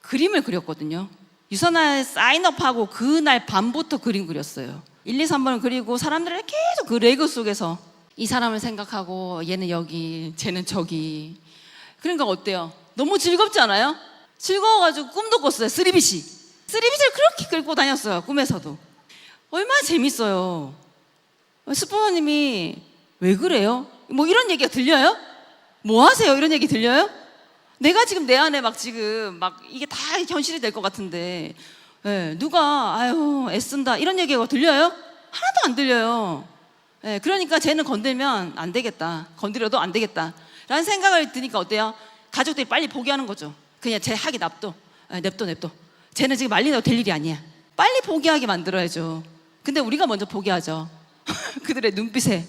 그림을 그렸거든요. 유선날 사인업하고 그날 밤부터 그림 그렸어요. 1, 2, 3번을 그리고 사람들을 계속 그 레고 속에서 이 사람을 생각하고 얘는 여기, 쟤는 저기. 그러니까 어때요? 너무 즐겁지 않아요? 즐거워가지고 꿈도 꿨어요. 쓰리빗이. 쓰리빗을 그렇게 끌고 다녔어요. 꿈에서도. 얼마나 재밌어요. 스포너님이 왜 그래요? 뭐 이런 얘기가 들려요? 뭐 하세요? 이런 얘기 들려요? 내가 지금 내 안에 지금 이게 다 현실이 될 것 같은데, 누가 애쓴다 이런 얘기가 들려요? 하나도 안 들려요. 그러니까 쟤는 건들면 안 되겠다. 건드려도 안 되겠다. 라는 생각을 드니까 어때요? 가족들이 빨리 포기하는 거죠. 그냥 쟤 하기 냅둬. 냅둬. 쟤는 지금 말리다고 될 일이 아니야. 빨리 포기하게 만들어야죠. 근데 우리가 먼저 포기하죠. 그들의 눈빛에.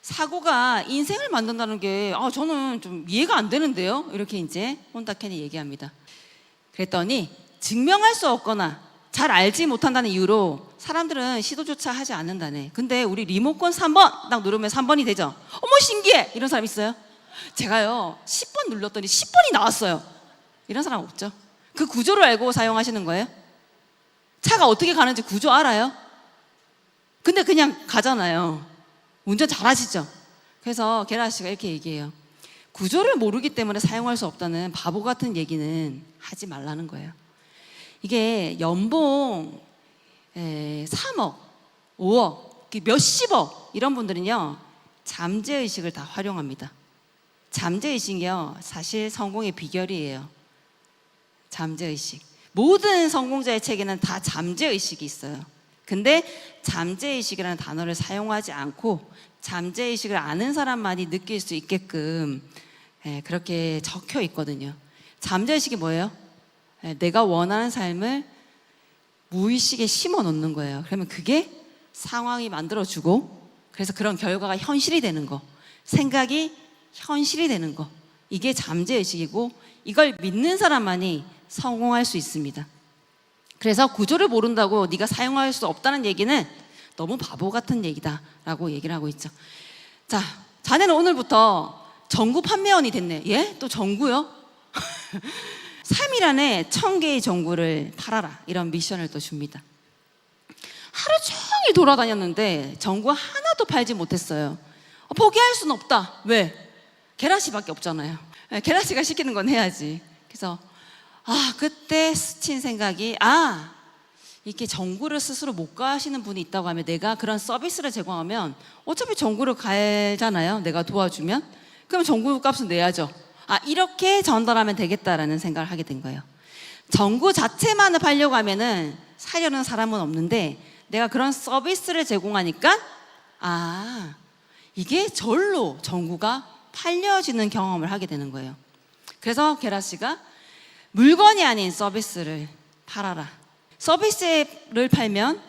사고가 인생을 만든다는 게 저는 좀 이해가 안 되는데요. 이렇게 이제 혼다켄이 얘기합니다. 그랬더니 증명할 수 없거나 잘 알지 못한다는 이유로 사람들은 시도조차 하지 않는다네. 근데 우리 리모컨 3번 딱 누르면 3번이 되죠. 어머 신기해. 이런 사람 있어요? 제가요 10번 눌렀더니 10번이 나왔어요. 이런 사람 없죠? 그 구조를 알고 사용하시는 거예요? 차가 어떻게 가는지 구조 알아요? 근데 그냥 가잖아요. 운전 잘하시죠? 그래서 게라 씨가 이렇게 얘기해요. 구조를 모르기 때문에 사용할 수 없다는 바보 같은 얘기는 하지 말라는 거예요. 이게 연봉 3억, 5억, 몇십억 이런 분들은요 잠재의식을 다 활용합니다. 잠재의식이요 사실 성공의 비결이에요. 잠재의식. 모든 성공자의 책에는 다 잠재의식이 있어요. 근데 잠재의식이라는 단어를 사용하지 않고 잠재의식을 아는 사람만이 느낄 수 있게끔 그렇게 적혀 있거든요. 잠재의식이 뭐예요? 내가 원하는 삶을 무의식에 심어 놓는 거예요. 그러면 그게 상황이 만들어주고 그래서 그런 결과가 현실이 되는 거, 생각이 현실이 되는 거, 이게 잠재의식이고 이걸 믿는 사람만이 성공할 수 있습니다. 그래서 구조를 모른다고 네가 사용할 수 없다는 얘기는 너무 바보 같은 얘기다 라고 얘기를 하고 있죠. 자, 자네는 오늘부터 전구 판매원이 됐네. 예? 또 전구요? 3일 안에 1000개의 전구를 팔아라. 이런 미션을 또 줍니다. 하루 종일 돌아다녔는데 전구 하나도 팔지 못했어요. 포기할 수는 없다. 왜? 게라씨밖에 없잖아요. 게라씨가 시키는 건 해야지. 그래서 그때 스친 생각이 이렇게 전구를 스스로 못 가시는 분이 있다고 하면 내가 그런 서비스를 제공하면 어차피 전구를 갈잖아요. 내가 도와주면. 그럼 전구 값은 내야죠. 이렇게 전달하면 되겠다라는 생각을 하게 된 거예요. 전구 자체만을 팔려고 하면은 사려는 사람은 없는데 내가 그런 서비스를 제공하니까 이게 절로 전구가 팔려지는 경험을 하게 되는 거예요. 그래서 게라 씨가 물건이 아닌 서비스를 팔아라. 서비스를 팔면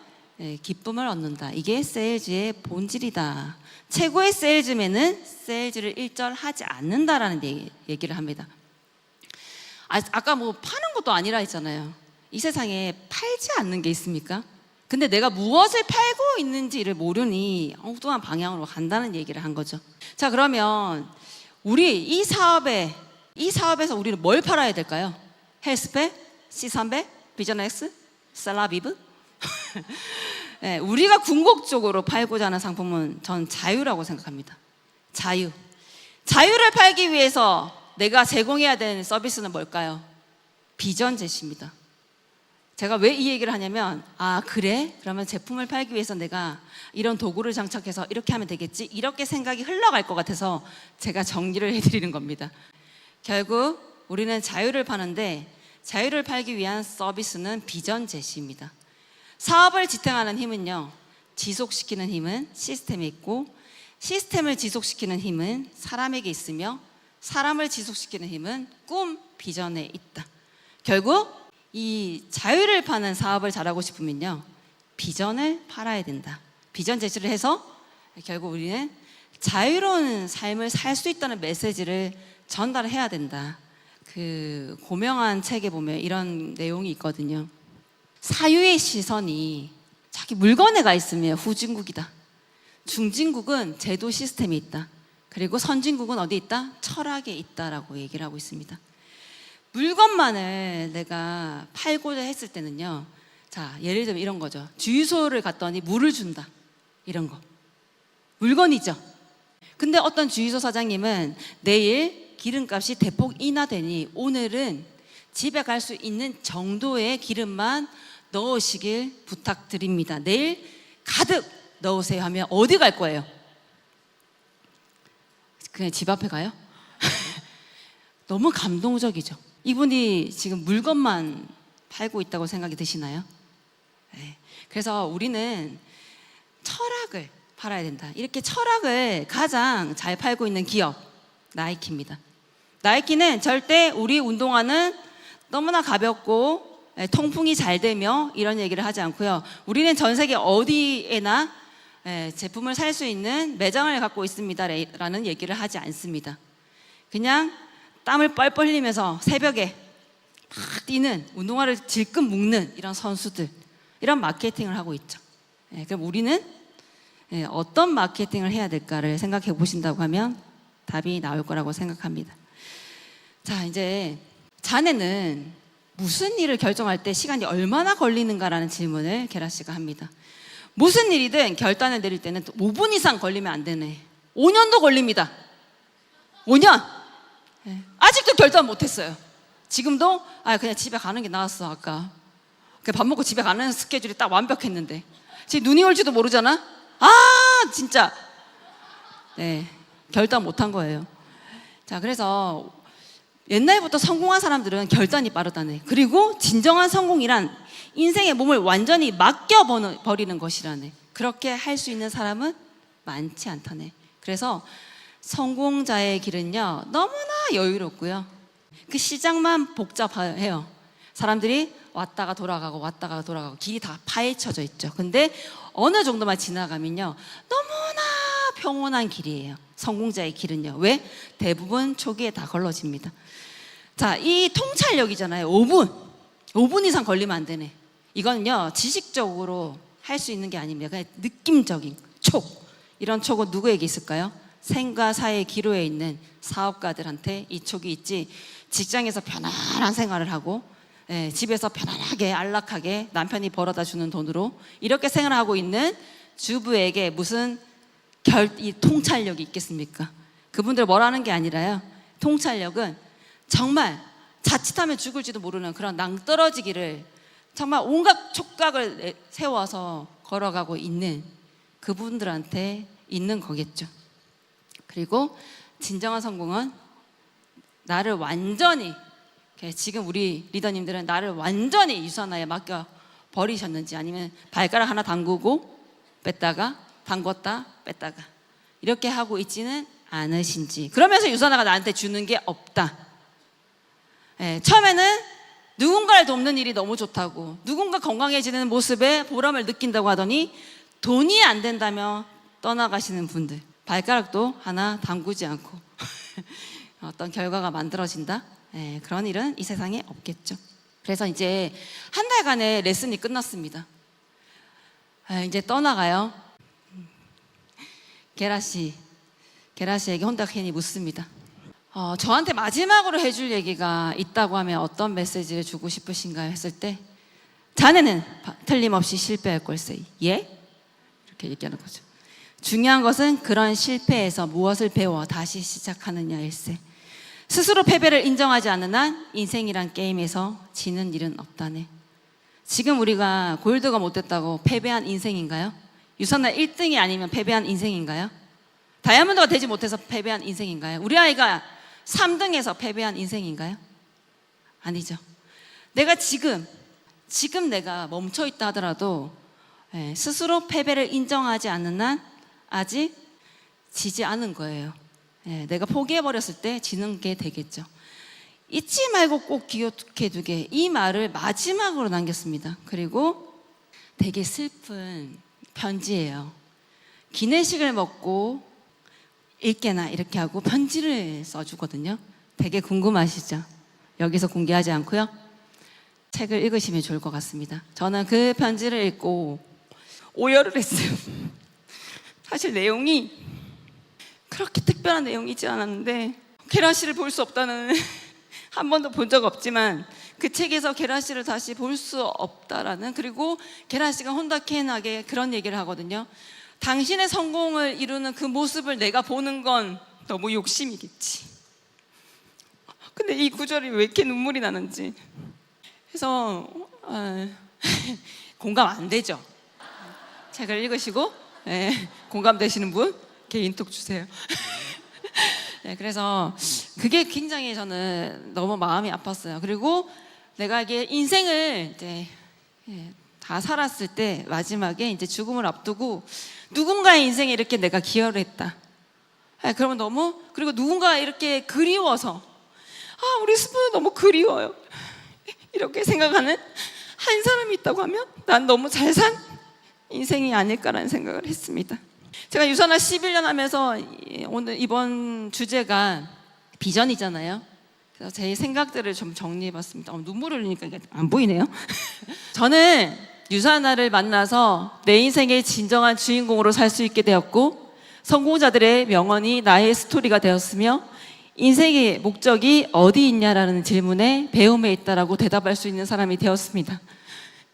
기쁨을 얻는다. 이게 세일즈의 본질이다. 최고의 세일즈맨은 세일즈를 일절하지 않는다라는 얘기를 합니다. 아까 뭐 파는 것도 아니라 했잖아요. 이 세상에 팔지 않는 게 있습니까? 근데 내가 무엇을 팔고 있는지를 모르니 엉뚱한 방향으로 간다는 얘기를 한 거죠. 자, 그러면 우리 이 사업에서 우리는 뭘 팔아야 될까요? 헬스팩, C300, 비전X, 셀라비브? 네, 우리가 궁극적으로 팔고자 하는 상품은 전 자유라고 생각합니다. 자유를 팔기 위해서 내가 제공해야 되는 서비스는 뭘까요? 비전 제시입니다. 제가 왜 이 얘기를 하냐면 그래? 그러면 제품을 팔기 위해서 내가 이런 도구를 장착해서 이렇게 하면 되겠지? 이렇게 생각이 흘러갈 것 같아서 제가 정리를 해드리는 겁니다. 결국 우리는 자유를 파는데 자유를 팔기 위한 서비스는 비전 제시입니다. 사업을 지탱하는 힘은요 지속시키는 힘은 시스템에 있고, 시스템을 지속시키는 힘은 사람에게 있으며, 사람을 지속시키는 힘은 꿈, 비전에 있다. 결국 이 자유를 파는 사업을 잘하고 싶으면요, 비전을 팔아야 된다. 비전 제시를 해서 결국 우리는 자유로운 삶을 살 수 있다는 메시지를 전달해야 된다. 그 고명한 책에 보면 이런 내용이 있거든요. 사유의 시선이 자기 물건에 가 있으면 후진국이다. 중진국은 제도 시스템이 있다. 그리고 선진국은 어디 있다? 철학에 있다라고 얘기를 하고 있습니다. 물건만을 내가 팔고자 했을 때는요, 자, 예를 들면 이런 거죠. 주유소를 갔더니 물을 준다. 이런 거. 물건이죠. 근데 어떤 주유소 사장님은 내일 기름값이 대폭 인하되니 오늘은 집에 갈 수 있는 정도의 기름만 넣으시길 부탁드립니다. 내일 가득 넣으세요 하면 어디 갈 거예요? 그냥 집 앞에 가요? 너무 감동적이죠. 이분이 지금 물건만 팔고 있다고 생각이 드시나요? 네. 그래서 우리는 철학을 팔아야 된다. 이렇게 철학을 가장 잘 팔고 있는 기업, 나이키입니다. 나이키는 절대 우리 운동화는 너무나 가볍고 통풍이 잘 되며 이런 얘기를 하지 않고요. 우리는 전 세계 어디에나 제품을 살 수 있는 매장을 갖고 있습니다 라는 얘기를 하지 않습니다. 그냥 땀을 뻘뻘 흘리면서 새벽에 막 뛰는, 운동화를 질끈 묶는 이런 선수들, 이런 마케팅을 하고 있죠. 그럼 우리는 어떤 마케팅을 해야 될까를 생각해 보신다고 하면 답이 나올 거라고 생각합니다. 자, 이제 자네는 무슨 일을 결정할 때 시간이 얼마나 걸리는가라는 질문을 게라 씨가 합니다. 무슨 일이든 결단을 내릴 때는 5분 이상 걸리면 안 되네. 5년도 걸립니다. 5년. 아직도 결단 못했어요. 지금도 그냥 집에 가는 게 나았어. 아까 밥 먹고 집에 가는 스케줄이 딱 완벽했는데 지금 눈이 올지도 모르잖아. 진짜 결단 못한 거예요. 자, 그래서 옛날부터 성공한 사람들은 결단이 빠르다네. 그리고 진정한 성공이란 인생의 몸을 완전히 맡겨버리는 것이라네. 그렇게 할 수 있는 사람은 많지 않다네. 그래서 성공자의 길은요, 너무나 여유롭고요, 그 시작만 복잡해요. 사람들이 왔다가 돌아가고 왔다가 돌아가고 길이 다 파헤쳐져 있죠. 근데 어느 정도만 지나가면요, 너무나 평온한 길이에요. 성공자의 길은요. 왜? 대부분 초기에 다 걸러집니다. 자, 이 통찰력이잖아요. 5분 이상 걸리면 안 되네. 이거는요, 지식적으로 할 수 있는 게 아닙니다. 그냥 느낌적인 촉. 이런 촉은 누구에게 있을까요? 생과 사의 기로에 있는 사업가들한테 이 촉이 있지, 직장에서 편안한 생활을 하고 집에서 편안하게 안락하게 남편이 벌어다 주는 돈으로 이렇게 생활하고 있는 주부에게 무슨 이 통찰력이 있겠습니까? 그분들 뭐라는 게 아니라요, 통찰력은 정말 자칫하면 죽을지도 모르는 그런 낭떠러지기를 정말 온갖 촉각을 세워서 걸어가고 있는 그분들한테 있는 거겠죠. 그리고 진정한 성공은 나를 완전히, 지금 우리 리더님들은 나를 완전히 유산하에 맡겨 버리셨는지, 아니면 발가락 하나 담그고 뺐다가 담궜다 뺐다가 이렇게 하고 있지는 않으신지, 그러면서 유산하가 나한테 주는 게 없다. 처음에는 누군가를 돕는 일이 너무 좋다고, 누군가 건강해지는 모습에 보람을 느낀다고 하더니 돈이 안 된다며 떠나가시는 분들, 발가락도 하나 담그지 않고 어떤 결과가 만들어진다? 그런 일은 이 세상에 없겠죠. 그래서 이제 한 달간의 레슨이 끝났습니다. 이제 떠나가요. 게라 씨에게 혼다 괜히 묻습니다. 저한테 마지막으로 해줄 얘기가 있다고 하면 어떤 메시지를 주고 싶으신가요? 했을 때, 자네는 틀림없이 실패할 걸세. 예? 이렇게 얘기하는 거죠. 중요한 것은 그런 실패에서 무엇을 배워 다시 시작하느냐일세. 스스로 패배를 인정하지 않는 한 인생이란 게임에서 지는 일은 없다네. 지금 우리가 골드가 못 됐다고 패배한 인생인가요? 유산날 1등이 아니면 패배한 인생인가요? 다이아몬드가 되지 못해서 패배한 인생인가요? 우리 아이가 3등에서 패배한 인생인가요? 아니죠. 내가 지금 내가 멈춰 있다 하더라도 스스로 패배를 인정하지 않는 한 아직 지지 않은 거예요. 내가 포기해버렸을 때 지는 게 되겠죠. 잊지 말고 꼭 기억해 두게, 이 말을 마지막으로 남겼습니다. 그리고 되게 슬픈 편지예요. 기내식을 먹고 읽게나 이렇게 하고 편지를 써주거든요. 되게 궁금하시죠? 여기서 공개하지 않고요. 책을 읽으시면 좋을 것 같습니다. 저는 그 편지를 읽고 오열을 했어요. 사실 내용이 그렇게 특별한 내용이지 않았는데, 게라 씨를 볼 수 없다는 한 번도 본 적 없지만 그 책에서 게라 씨를 다시 볼 수 없다라는, 그리고 게라 씨가 혼다케나게 그런 얘기를 하거든요. 당신의 성공을 이루는 그 모습을 내가 보는 건 너무 욕심이겠지. 근데 이 구절이 왜 이렇게 눈물이 나는지. 그래서 공감 안 되죠? 책을 읽으시고 공감되시는 분 개인톡 주세요. 그래서 그게 굉장히 저는 너무 마음이 아팠어요. 그리고 내가 이게 인생을 이제 다 살았을 때 마지막에 이제 죽음을 앞두고 누군가의 인생에 이렇게 내가 기여를 했다. 그러면 너무, 그리고 누군가 이렇게 그리워서 우리 스프 너무 그리워요. 이렇게 생각하는 한 사람이 있다고 하면 난 너무 잘 산 인생이 아닐까라는 생각을 했습니다. 제가 유산화 11년 하면서 오늘 이번 주제가 비전이잖아요. 그래서 제 생각들을 좀 정리해봤습니다. 눈물을 흘리니까 이게 안 보이네요. 저는 유산화를 만나서 내 인생의 진정한 주인공으로 살 수 있게 되었고, 성공자들의 명언이 나의 스토리가 되었으며, 인생의 목적이 어디 있냐라는 질문에 배움에 있다라고 대답할 수 있는 사람이 되었습니다.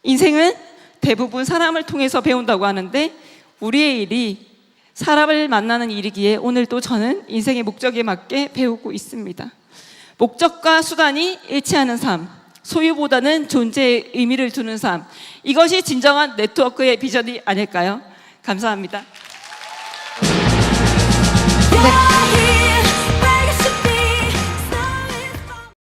인생은 대부분 사람을 통해서 배운다고 하는데, 우리의 일이 사람을 만나는 일이기에 오늘도 저는 인생의 목적에 맞게 배우고 있습니다. 목적과 수단이 일치하는 삶, 소유보다는 존재의 의미를 두는 삶, 이것이 진정한 네트워크의 비전이 아닐까요? 감사합니다.